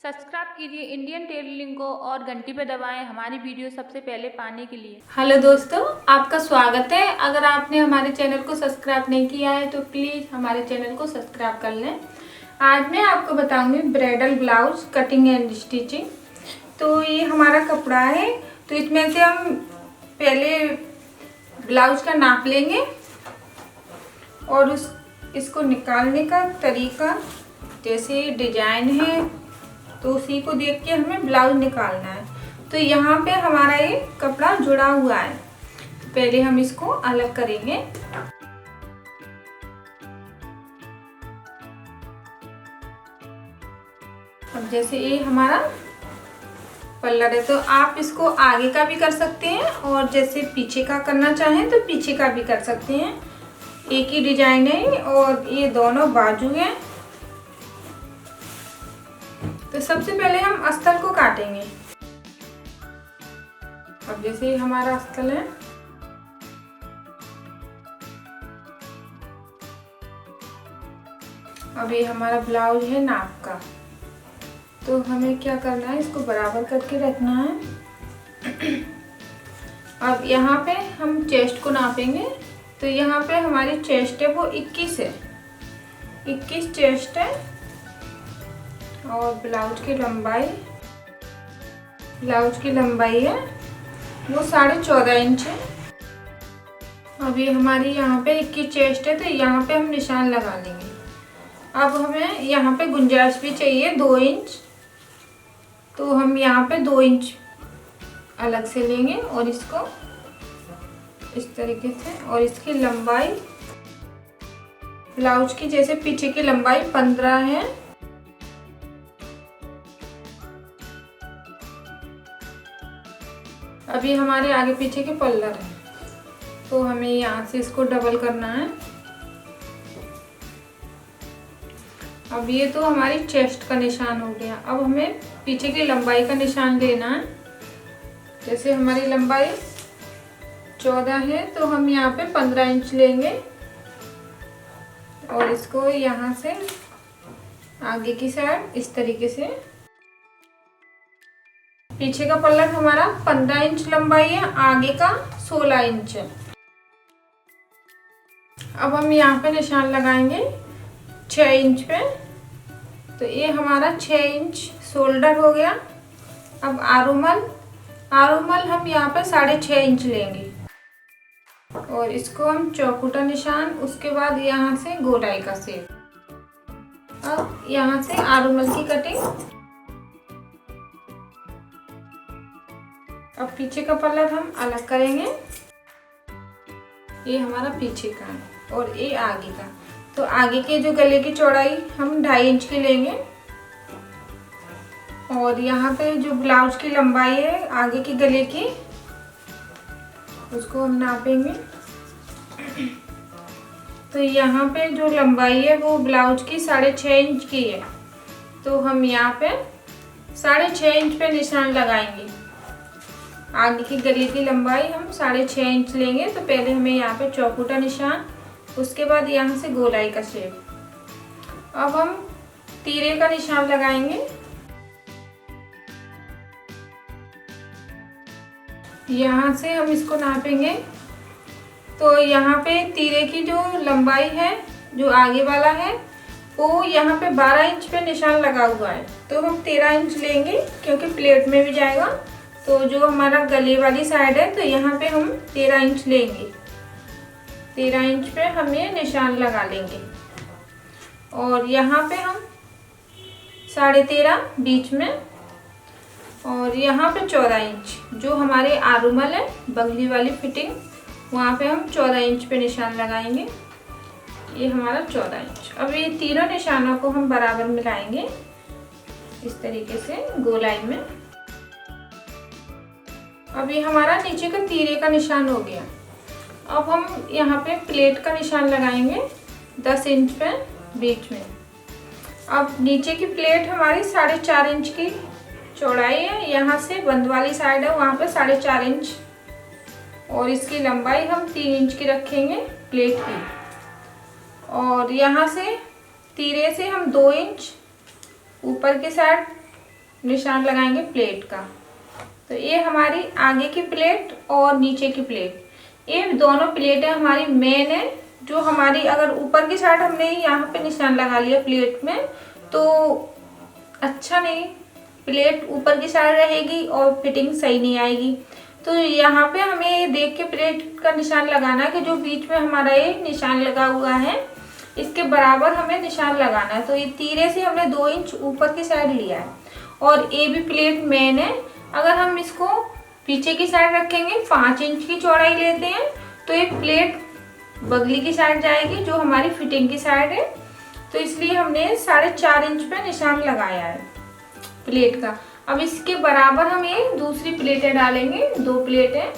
Subscribe कीजिए Indian tailoring को और घंटी पे दबाएं हमारी वीडियो सबसे पहले पाने के लिए। हेलो दोस्तों, आपका स्वागत है। अगर आपने हमारे चैनल को सब्सक्राइब नहीं किया है तो प्लीज़ हमारे चैनल को सब्सक्राइब कर लें। आज मैं आपको बताऊंगी bridal blouse cutting and stitching. तो ये हमारा कपड़ा है, तो इसमें से हम पहले ब्लाउज का नाप लेंगे और इसको निकालने का तरीका, जैसे डिजाइन है तो उसी को देख के हमें ब्लाउज निकालना है। तो यहाँ पे हमारा ये कपड़ा जुड़ा हुआ है, पहले हम इसको अलग करेंगे। अब जैसे ये हमारा पल्लर है, तो आप इसको आगे का भी कर सकते हैं और जैसे पीछे का करना चाहें तो पीछे का भी कर सकते हैं। एक ही डिजाइन है और ये दोनों बाजू हैं। तो सबसे पहले हम अस्तर को काटेंगे। अब जैसे हमारा अस्तर है, अब ये हमारा ब्लाउज है नाप का, तो हमें क्या करना है, इसको बराबर करके रखना है। अब यहाँ पे हम चेस्ट को नापेंगे। तो यहाँ पे हमारी चेस्ट है वो 21 है, 21 चेस्ट है। और ब्लाउज की लंबाई है वो 14.5 इंच है। अब ये हमारी यहाँ पे 21 चेस्ट है, तो यहाँ पे हम निशान लगा लेंगे। अब हमें यहाँ पे गुंजाइश भी चाहिए 2 इंच, तो हम यहाँ पे 2 इंच अलग से लेंगे और इसको इस तरीके से। और इसकी लंबाई ब्लाउज की जैसे पीछे की लंबाई 15 है। अभी हमारे आगे पीछे के पल्लर है, तो हमें यहाँ से इसको डबल करना है। अब ये तो हमारी चेस्ट का निशान हो गया। अब हमें पीछे की लंबाई का निशान लेना है। जैसे हमारी लंबाई 14 है, तो हम यहाँ पे 15 इंच लेंगे और इसको यहाँ से आगे की साइड इस तरीके से। पीछे का पल्लर हमारा 15 इंच लंबाई है, आगे का 16 इंच है। अब हम यहाँ पे निशान लगाएंगे 6 इंच पे। तो ये हमारा 6 इंच शोल्डर हो गया। अब आरुमल हम यहाँ पे 6.5 इंच लेंगे और इसको हम चौकुटा निशान, उसके बाद यहाँ से गोलाई का शेप। अब यहाँ से आरुमल की कटिंग। अब पीछे का पल्लर हम अलग करेंगे। ये हमारा पीछे का है और ये आगे का। तो आगे के जो गले की चौड़ाई हम 2.5 इंच की लेंगे और यहाँ पे जो ब्लाउज की लंबाई है आगे की गले की, उसको हम नापेंगे। तो यहाँ पे जो लंबाई है वो ब्लाउज की 6.5 इंच की है, तो हम यहाँ पे 6.5 इंच पे निशान लगाएंगे। आगे की गले की लंबाई हम 6.5 इंच लेंगे। तो पहले हमें यहाँ पे चौकुटा निशान, उसके बाद यहाँ से गोलाई का शेप। अब हम तीरे का निशान लगाएंगे। यहाँ से हम इसको नापेंगे। तो यहाँ पे तीरे की जो लंबाई है, जो आगे वाला है, वो यहाँ पे 12 इंच पे निशान लगा हुआ है, तो हम 13 इंच लेंगे क्योंकि प्लेट में भी जाएगा। तो जो हमारा गले वाली साइड है, तो यहाँ पे हम 13 इंच लेंगे। 13 इंच पे हम ये निशान लगा लेंगे और यहाँ पे हम 13.5 बीच में, और यहाँ पे 14 इंच जो हमारे आरुमल है, बंगली वाली फिटिंग, वहाँ पे हम 14 इंच पे निशान लगाएंगे। ये हमारा 14 इंच। अब ये तीनों निशानों को हम बराबर मिलाएंगे इस तरीके से गोलाई में। अब ये हमारा नीचे का तीरे का निशान हो गया। अब हम यहाँ पे प्लेट का निशान लगाएंगे 10 इंच पे बीच में। अब नीचे की प्लेट हमारी 4.5 इंच की चौड़ाई है, यहाँ से बंद वाली साइड है वहाँ पे 4.5 इंच, और इसकी लंबाई हम 3 इंच की रखेंगे प्लेट की। और यहाँ से तीरे से हम 2 इंच ऊपर की साइड निशान लगाएंगे प्लेट का। तो ये हमारी आगे की प्लेट और नीचे की प्लेट, ये दोनों प्लेटें हमारी मेन है। जो हमारी अगर ऊपर की साइड हमने यहाँ पे निशान लगा लिया प्लेट में तो अच्छा नहीं, प्लेट ऊपर की साइड रहेगी और फिटिंग सही नहीं आएगी। तो यहाँ पे हमें ये देख के प्लेट का निशान लगाना है कि जो बीच में हमारा ये निशान लगा हुआ है इसके बराबर हमें निशान लगाना है। तो ये तीरे से हमने 2 इंच ऊपर की साइड लिया है और ये भी प्लेट मेन है। अगर हम इसको पीछे की साइड रखेंगे 5 इंच की चौड़ाई लेते हैं तो ये प्लेट बगली की साइड जाएगी जो हमारी फिटिंग की साइड है। तो इसलिए हमने 4.5 इंच पे निशान लगाया है प्लेट का। अब इसके बराबर हम ये दूसरी प्लेटें डालेंगे, 2 प्लेटें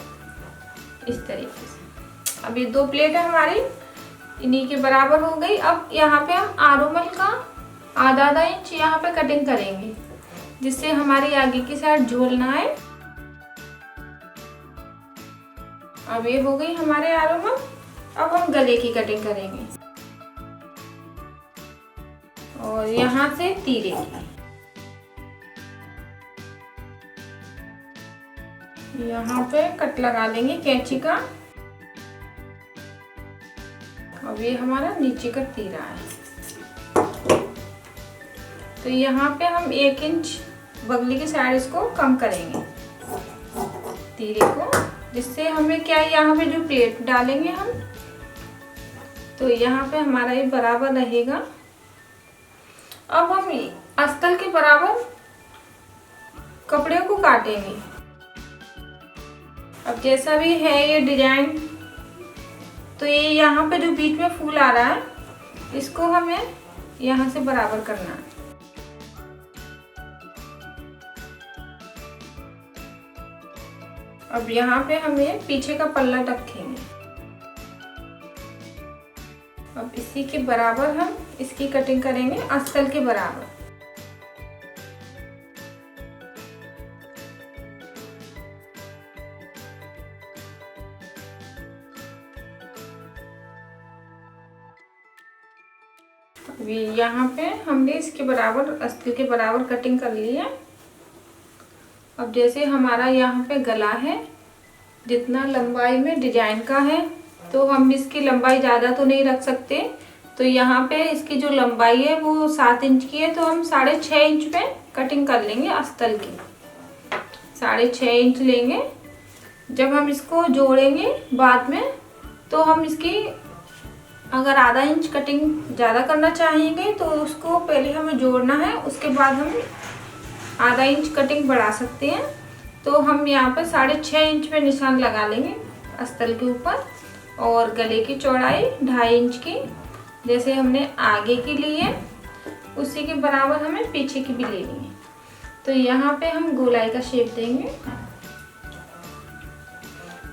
इस तरीके से। अब ये 2 प्लेटें हमारी इन्हीं के बराबर हो गई। अब यहाँ पे हम आरोमल का आधा इंच यहाँ पे कटिंग करेंगे जिससे हमारी आगे की साइड झोल ना आए। अब ये हो गई हमारे आरोमल। अब हम गले की कटिंग करेंगे और यहाँ से तीरे की, यहाँ पे कट लगा देंगे कैंची का। अब ये हमारा नीचे का तीरा है तो यहाँ पे हम 1 इंच बगली की साइड इसको कम करेंगे तीरे को, जिससे हमें क्या है यहाँ पे जो प्लेट डालेंगे हम तो यहाँ पे हमारा ये बराबर रहेगा। अब हम अस्तर के बराबर कपड़े को काटेंगे। अब जैसा भी है ये डिजाइन तो ये यहाँ पे जो बीच में फूल आ रहा है इसको हमें यहाँ से बराबर करना है। अब यहाँ पे हम ये पीछे का पल्ला रखेंगे। अब इसी के बराबर हम इसकी कटिंग करेंगे अस्तर के बराबर। यहाँ पे हमने इसके बराबर अस्तर के बराबर कटिंग कर ली है। अब जैसे हमारा यहाँ पे गला है जितना लंबाई में डिजाइन का है तो हम इसकी लंबाई ज़्यादा तो नहीं रख सकते। तो यहाँ पे इसकी जो लंबाई है वो 7 इंच की है तो हम 6.5 इंच पे कटिंग कर लेंगे अस्तर की। 6.5 इंच लेंगे। जब हम इसको जोड़ेंगे बाद में तो हम इसकी अगर आधा इंच कटिंग ज़्यादा करना चाहेंगे तो उसको पहले हमें जोड़ना है, उसके बाद हम आधा इंच कटिंग बढ़ा सकते हैं। तो हम यहाँ पर 6.5 इंच पे निशान लगा लेंगे अस्तर के ऊपर और गले की चौड़ाई 2.5 इंच की जैसे हमने आगे की ली है उसी के बराबर हमें पीछे की भी लेनी है। तो यहाँ पे हम गोलाई का शेप देंगे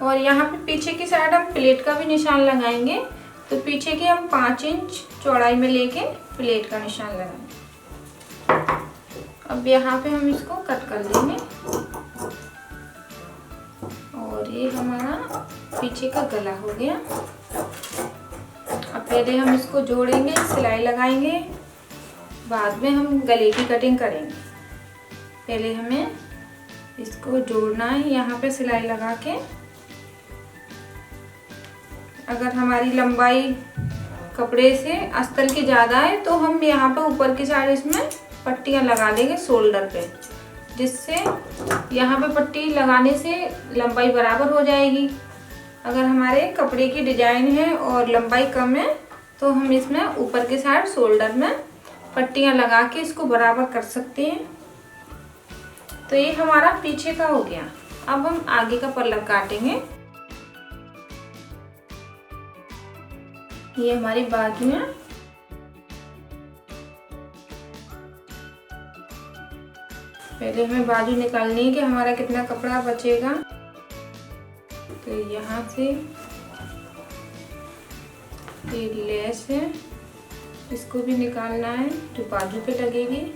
और यहाँ पे पीछे की साइड हम प्लेट का भी निशान लगाएंगे। तो पीछे की हम 5 इंच चौड़ाई में लेके प्लेट का निशान लगाएंगे। अब यहाँ पे हम इसको कट कर लेंगे और ये हमारा पीछे का गला हो गया। अब पहले हम इसको जोड़ेंगे, सिलाई लगाएंगे, बाद में हम गले की कटिंग करेंगे। पहले हमें इसको जोड़ना है यहाँ पे सिलाई लगा के। अगर हमारी लंबाई कपड़े से अस्तर की ज़्यादा है तो हम यहाँ पे ऊपर की साइड इसमें पट्टियाँ लगा देंगे शोल्डर पे, जिससे यहाँ पे पट्टी लगाने से लंबाई बराबर हो जाएगी। अगर हमारे कपड़े की डिजाइन है और लंबाई कम है तो हम इसमें ऊपर की साइड शोल्डर में पट्टियाँ लगा के इसको बराबर कर सकते हैं। तो ये हमारा पीछे का हो गया। अब हम आगे का पल्ला काटेंगे। ये हमारी बाजू है। पहले हमें बाजू निकालनी है कि हमारा कितना कपड़ा बचेगा। तो यहाँ से ये लेस है, इसको भी निकालना है जो बाजू पे लगेगी।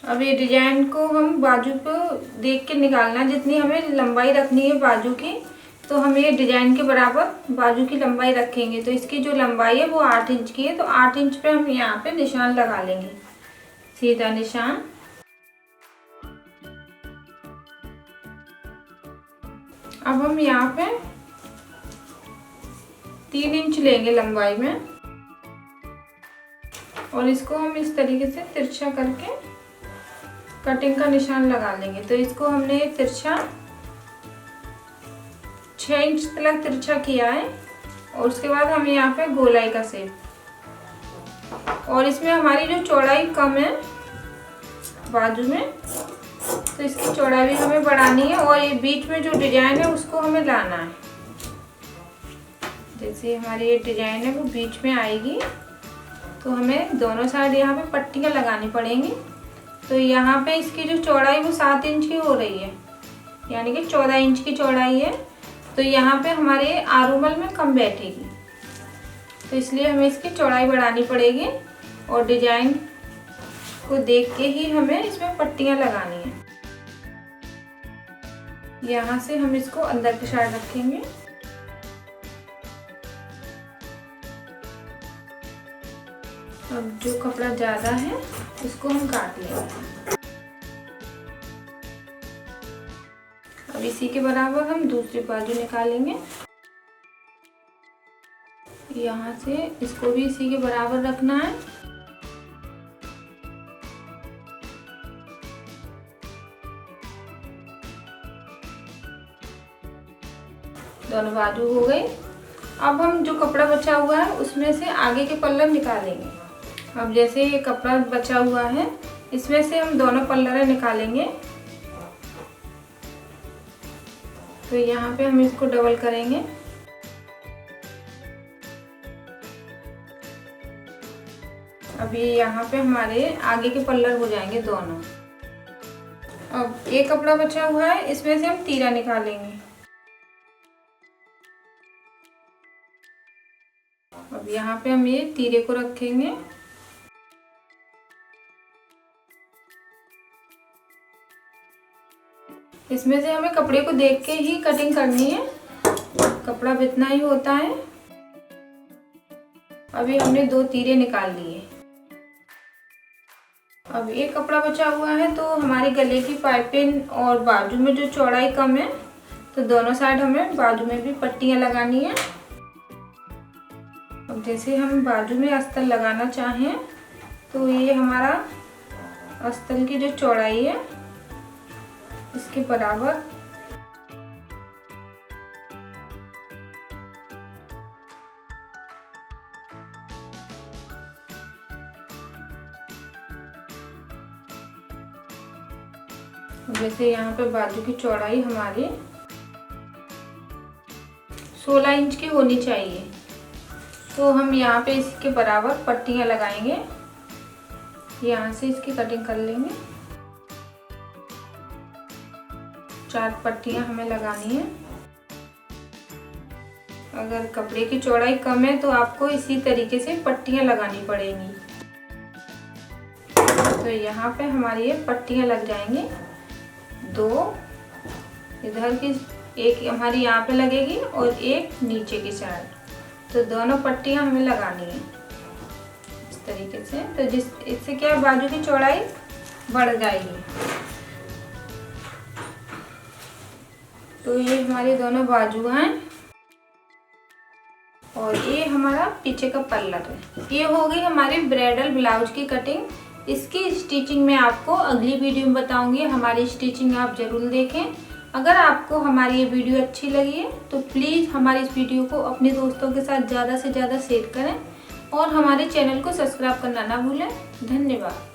अब ये डिजाइन को हम बाजू को देख के निकालना, जितनी हमें लंबाई रखनी है बाजू की, तो हम ये डिजाइन के बराबर बाजू की लंबाई रखेंगे। तो इसकी जो लंबाई है वो 8 इंच की है, तो 8 इंच पे हम यहाँ पे निशान लगा लेंगे, सीधा निशान। अब हम यहाँ पे 3 इंच लेंगे लंबाई में और इसको हम इस तरीके से तिरछा करके कटिंग का निशान लगा लेंगे। तो इसको हमने तिरछा 6 इंच तक तिरछा किया है और उसके बाद हम यहाँ पे गोलाई का शेप, और इसमें हमारी जो चौड़ाई कम है बाजू में, तो इसकी चौड़ाई भी हमें बढ़ानी है और ये बीच में जो डिजाइन है उसको हमें लाना है। जैसे हमारी ये डिजाइन है वो बीच में आएगी, तो हमें दोनों साइड यहाँ पे पट्टियाँ लगानी पड़ेंगी। तो यहाँ पे इसकी जो चौड़ाई वो 7 इंच की हो रही है, यानी कि 14 इंच की चौड़ाई है। तो यहाँ पे हमारे आरूमल में कम बैठेगी, तो इसलिए हमें इसकी चौड़ाई बढ़ानी पड़ेगी और डिजाइन को देख के ही हमें इसमें पट्टियाँ लगानी है। यहाँ से हम इसको अंदर की साइड रखेंगे। अब जो कपड़ा ज़्यादा है उसको हम काट लेंगे। अब इसी के बराबर हम दूसरी बाजू निकालेंगे। यहाँ से इसको भी इसी के बराबर रखना है। दोनों बाजू हो गई। अब हम जो कपड़ा बचा हुआ है उसमें से आगे के पल्लव निकालेंगे। अब जैसे ये कपड़ा बचा हुआ है इसमें से हम दोनों पल्लव निकालेंगे। तो यहाँ पे हम इसको डबल करेंगे। अब ये यहाँ पे हमारे आगे के पल्लव हो जाएंगे दोनों। अब एक कपड़ा बचा हुआ है, इसमें से हम तीरा निकालेंगे। अब यहाँ पे हम ये तीरे को रखेंगे। इसमें से हमें कपड़े को देख के ही कटिंग करनी है, कपड़ा इतना ही होता है। अभी हमने 2 तीरे निकाल लिए। अब एक कपड़ा बचा हुआ है, तो हमारे गले की पाइपिंग और बाजू में जो चौड़ाई कम है, तो दोनों साइड हमें बाजू में भी पट्टियां लगानी है। अब जैसे हम बाजू में अस्तर लगाना चाहें, तो ये हमारा अस्तर की जो चौड़ाई है इसके बराबर जैसे यहाँ पे बाजू की चौड़ाई हमारी 16 इंच की होनी चाहिए। तो हम यहाँ पे इसके बराबर पट्टियाँ लगाएंगे। यहाँ से इसकी कटिंग कर लेंगे। 4 पट्टियाँ हमें लगानी है। अगर कपड़े की चौड़ाई कम है तो आपको इसी तरीके से पट्टियाँ लगानी पड़ेंगी। तो यहाँ पे हमारी ये पट्टियाँ लग जाएंगी। 2 इधर की, एक हमारी यहाँ पे लगेगी और एक नीचे की साइड। तो दोनों पट्टियाँ हमें लगानी है इस तरीके से। तो इससे क्या बाजू की चौड़ाई बढ़ जाएगी। तो ये हमारे दोनों बाजू हैं और ये हमारा पीछे का पल्ला है। ये हो गई हमारी ब्राइडल ब्लाउज की कटिंग। इसकी स्टिचिंग मैं आपको अगली वीडियो में बताऊंगी। हमारी स्टिचिंग आप जरूर देखें। अगर आपको हमारी ये वीडियो अच्छी लगी है तो प्लीज़ हमारी इस वीडियो को अपने दोस्तों के साथ ज़्यादा से ज़्यादा शेयर करें और हमारे चैनल को सब्सक्राइब करना ना भूलें। धन्यवाद।